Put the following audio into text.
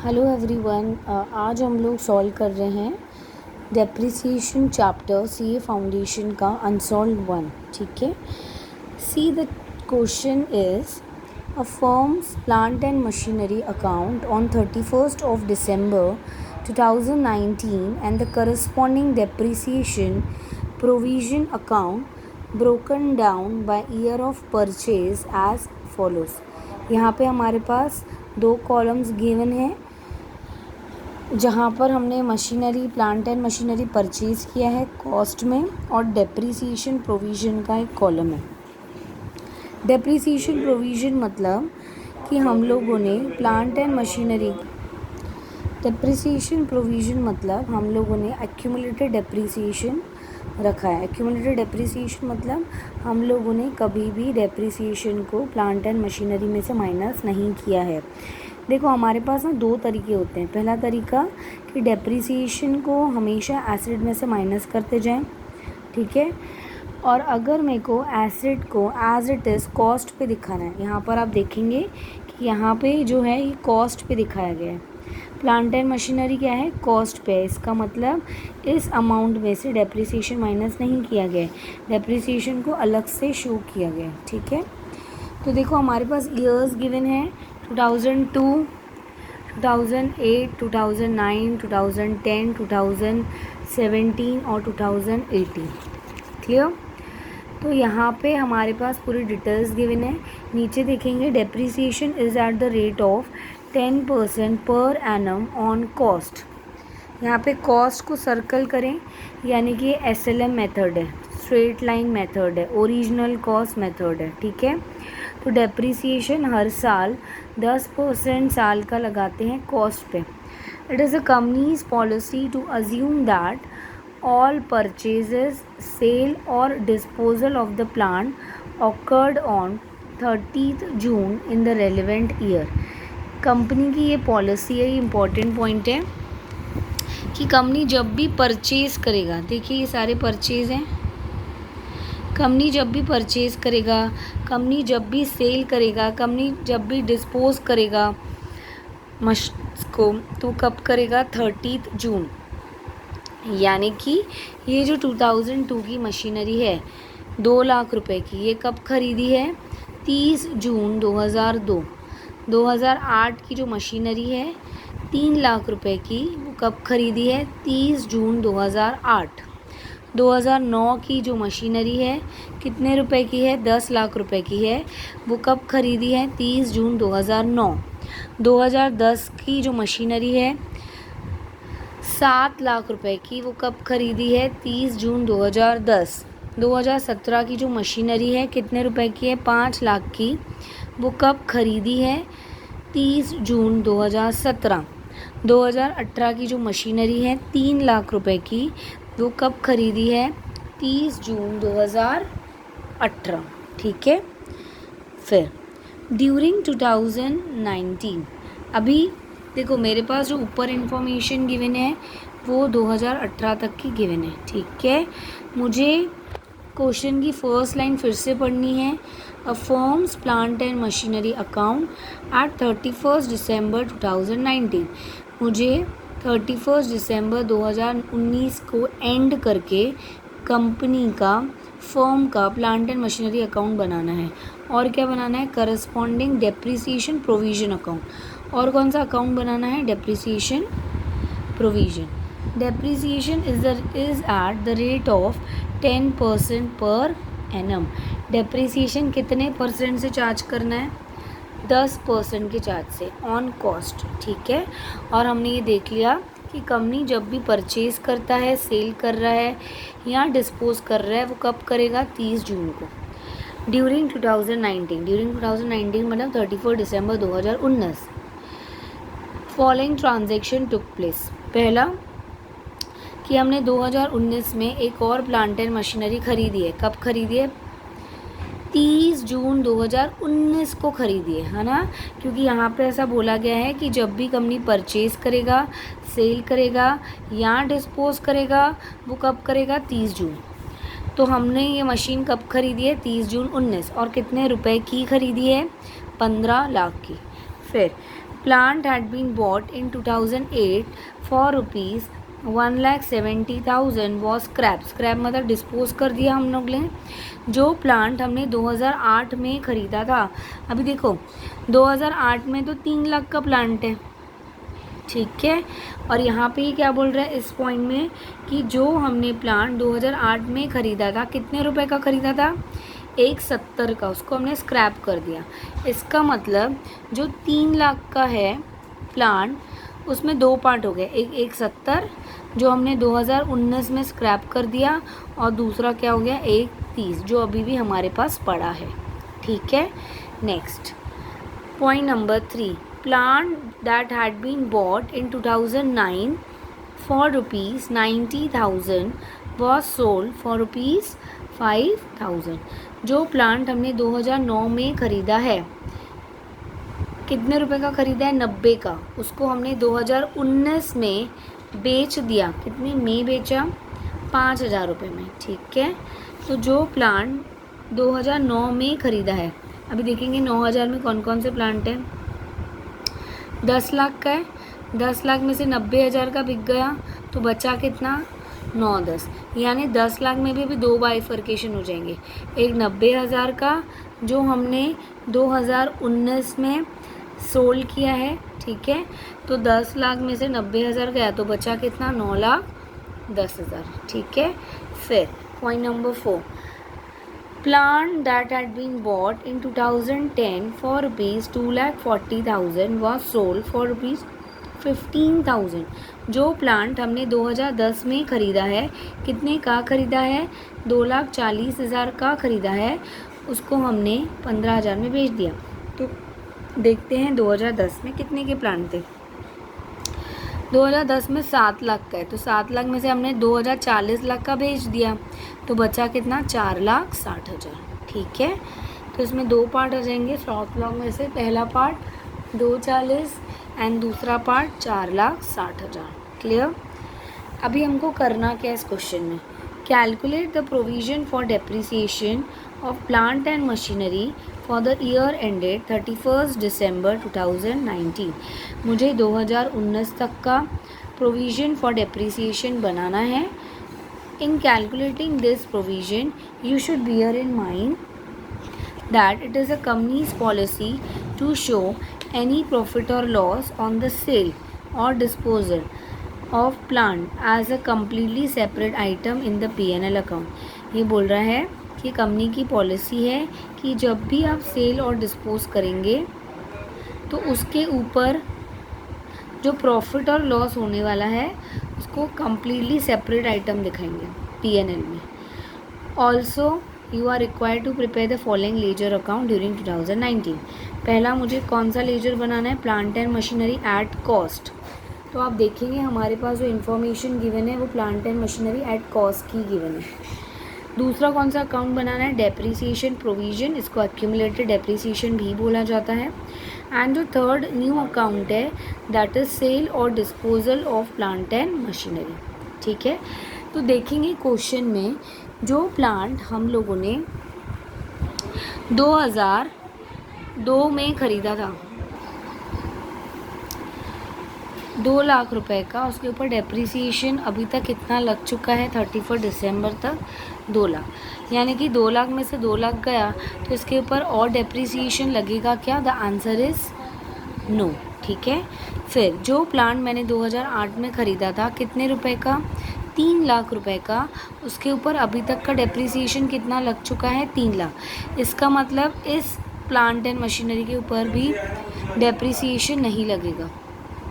Hello everyone. आज हम लोग सॉल्व कर रहे हैं डेप्रिसिएशन चैप्टर सीए फाउंडेशन का अनसॉल्व्ड वन। ठीक है, see the question is a firm's plant and machinery account on 31st of December 2019 and the corresponding depreciation provision account broken down by year of purchase as follows। यहाँ पे हमारे पास दो columns given हैं जहाँ पर हमने machinery plant and machinery purchase किया है कॉस्ट में, और डेप्रिसिएशन प्रोविज़न का एक कॉलम है। डेप्रिसिएशन प्रोविज़न मतलब कि हम लोगों ने plant and machinery depreciation provision मतलब हम लोगों ने एक्यूमुलेटेड डेप्रिसिएशन रखा है। एक्यूमुलेटेड डेप्रिसिएशन मतलब हम लोगों ने कभी भी डेप्रिसिएशन को प्लांट एंड मशीनरी में से माइनस नहीं किया है। देखो हमारे पास ना दो तरीके होते हैं। पहला तरीका कि डेप्रिसिएशन को हमेशा एसिड में से माइनस करते जाएं, ठीक है। और अगर मेरे को एसिड को एज इट इज़ कॉस्ट पे दिखाना है, यहाँ पर आप देखेंगे कि यहाँ पे जो है ये कॉस्ट पे दिखाया गया है। प्लांट एंड मशीनरी क्या है, कॉस्ट पे। इसका मतलब इस अमाउंट में से डेप्रिसिएशन माइनस नहीं किया गया है, डेप्रिसिएशन को अलग से शो किया गया है, ठीक है। तो देखो हमारे पास ईयर्स गिवन है 2002, 2008, 2009, 2010, 2017 और 2018। क्लियर। तो यहाँ पे हमारे पास पूरी डिटेल्स गिवन है। नीचे देखेंगे depreciation is at the rate of 10% per annum on cost. यहाँ पे कॉस्ट को सर्कल करें, यानी कि SLM मेथड है, स्ट्रेट लाइन मेथड है, ओरिजिनल कॉस्ट मेथड है, ठीक है। तो डेप्रिसिएशन हर साल 10% साल का लगाते हैं कॉस्ट पे। It is a company's policy to assume that all purchases, sale और disposal of the plant occurred on 30th June in the relevant year. Company की ये पॉलिसी है, ये इम्पॉर्टेंट पॉइंट है कि कंपनी जब भी परचेज़ करेगा, देखिए ये सारे परचेज़ हैं, कंपनी जब भी परचेज़ करेगा, कंपनी जब भी सेल करेगा, कंपनी जब भी डिस्पोज करेगा को, तो कब करेगा, 30th जून। यानी कि ये जो 2002 की मशीनरी है 2 लाख रुपए की, ये कब खरीदी है, 30 जून 2002। 2008 की जो मशीनरी है 3 लाख रुपए की, वो कब खरीदी है, 30 जून 2008। 2009 की जो मशीनरी है कितने रुपए की है, 10 लाख रुपए की है, वो कब खरीदी है, 30 जून 2009। 2010 की जो मशीनरी है 7 लाख रुपए की, वो कब खरीदी है, 30 जून 2010। 2017 की जो मशीनरी है कितने रुपए की है, 5 लाख की, वो कब खरीदी है, 30 जून 2017। 2018 की जो मशीनरी है 3 लाख रुपए की, वो कब खरीदी है, 30 जून 2018, ठीक है। फिर ड्यूरिंग 2019, अभी देखो मेरे पास जो ऊपर इन्फॉर्मेशन गिवन है वो 2018 तक की गिवन है, ठीक है। मुझे क्वेश्चन की फर्स्ट लाइन फिर से पढ़नी है। A firm's plant and machinery account at 31st December 2019। मुझे 31 दिसंबर 2019 को एंड करके कंपनी का, फर्म का प्लांट एंड मशीनरी अकाउंट बनाना है। और क्या बनाना है, करस्पॉन्डिंग डेप्रिसिएशन प्रोविज़न अकाउंट। और कौन सा अकाउंट बनाना है, depreciation provision. Depreciation is at the rate of 10% per annum. Depreciation कितने परसेंट से चार्ज करना है, 10% के चार्ज से ऑन कॉस्ट, ठीक है। और हमने ये देख लिया कि कंपनी जब भी परचेज़ करता है, सेल कर रहा है या डिस्पोज कर रहा है, वो कब करेगा, 30 जून को। ड्यूरिंग 2019 मतलब 31 दिसंबर 2019 फॉलोइंग ट्रांजेक्शन टुक प्लेस। पहला कि हमने 2019 में एक और प्लांट एंड मशीनरी खरीदी है। कब खरीदी है, 30 जून 2019 को खरीदी है ना, क्योंकि यहाँ पे ऐसा बोला गया है कि जब भी कंपनी परचेज़ करेगा, सेल करेगा या डिस्पोज करेगा, वो कब करेगा, 30 जून। तो हमने ये मशीन कब खरीदी है, 30 जून 19, और कितने रुपए की खरीदी है, 15 लाख की। फिर plant had been bought in 2008 for rupees 1,70,000 was scrap. Scrap मतलब डिस्पोज कर दिया हम लोग ने। जो प्लांट हमने 2008 में ख़रीदा था, अभी देखो 2008 में तो 3 लाख का प्लांट है, ठीक है। और यहाँ पे क्या बोल रहा है इस पॉइंट में कि जो हमने प्लांट 2008 में ख़रीदा था, कितने रुपए का ख़रीदा था? 170 का, उसको हमने स्क्रैप कर दिया। इसका मतलब जो 3 लाख का है प्लांट, उसमें 2 पार्ट हो गए, एक 170 जो हमने 2019 में स्क्रैप कर दिया, और दूसरा क्या हो गया 130 जो अभी भी हमारे पास पड़ा है, ठीक है। Next point number 3, plant that had been bought in 2009 for rupees 90,000 was sold for rupees 5,000। जो प्लांट हमने 2009 में ख़रीदा है, कितने रुपए का ख़रीदा है? 90 का। उसको हमने 2019 में बेच दिया। कितने में बेचा? 5,000 रुपये में, ठीक है। तो जो प्लांट 2009 में ख़रीदा है, अभी देखेंगे 9,000 में कौन कौन से प्लांट हैं। 10 लाख का है, 10 लाख में से 90,000 का बिक गया, तो बचा कितना? 9-10, यानी 10 लाख में भी अभी 2 बाइफर्केशन हो जाएंगे। एक 90,000 का जो हमने 2019 में सोल्ड किया है, ठीक है। तो 10 लाख में से 90,000 गया, तो बचा कितना? 9,10,000, ठीक है। फिर point number 4, plant that had been bought in 2010 for rupees 2,40,000 was sold for rupees 15,000। जो प्लांट हमने 2010 में ख़रीदा है, कितने का ख़रीदा है? 2,40,000 का ख़रीदा है, उसको हमने 15,000 में बेच दिया। तो देखते हैं 2010 में कितने के प्लांट थे। 2010 में 7 लाख का है, तो 7 लाख में से हमने 2,040 लाख का बेच दिया, तो बचा कितना? 4,60,000, ठीक है। तो इसमें 2 पार्ट आ जाएंगे 7 लाख में से, पहला पार्ट 2,40 एंड दूसरा पार्ट 4,60,000, क्लियर। अभी हमको करना क्या है इस क्वेश्चन में? Calculate the provision for depreciation of plant and machinery for the year ended 31 दिसंबर 2019। मुझे 2019 तक का प्रोविज़न फॉर डेप्रिसिएशन बनाना है। In calculating this provision you should bear in mind that it is a company's policy to show any profit or loss on the sale or disposal of plant as a completely separate item in the P&L account। ये बोल रहा है कि company की policy है कि जब भी आप सेल और डिस्पोज करेंगे तो उसके ऊपर जो प्रॉफिट और लॉस होने वाला है उसको कम्प्लीटली सेपरेट आइटम दिखाएंगे P&L में। Also you are required to prepare the following ledger account during 2019। पहला मुझे कौन सा लेजर बनाना है? Plant and machinery at cost. तो आप देखेंगे हमारे पास जो इन्फॉर्मेशन गिवन है वो plant and machinery at cost की गिवन है। दूसरा कौन सा अकाउंट बनाना है? डेप्रिसिएशन प्रोविजन, इसको एक्यूमुलेटेड डेप्रिसिएशन भी बोला जाता है। एंड जो थर्ड न्यू अकाउंट है दैट इज सेल और disposal of plant and machinery, ठीक है। तो देखेंगे क्वेश्चन में जो प्लांट हम लोगों ने 2002 में ख़रीदा था 2 लाख रुपए का, उसके ऊपर डेप्रिसिएशन अभी तक कितना लग चुका है? 31 दिसंबर तक 2 लाख, यानी कि 2 लाख में से 2 लाख गया तो इसके ऊपर और डेप्रिसिएशन लगेगा क्या? द आंसर इज़ नो, ठीक है। फिर जो प्लांट मैंने 2008 में ख़रीदा था कितने रुपए का? 3 लाख रुपए का, उसके ऊपर अभी तक का डेप्रिसिएशन कितना लग चुका है? 3 लाख। इसका मतलब इस प्लांट एंड मशीनरी के ऊपर भी डेप्रिसिएशन नहीं लगेगा।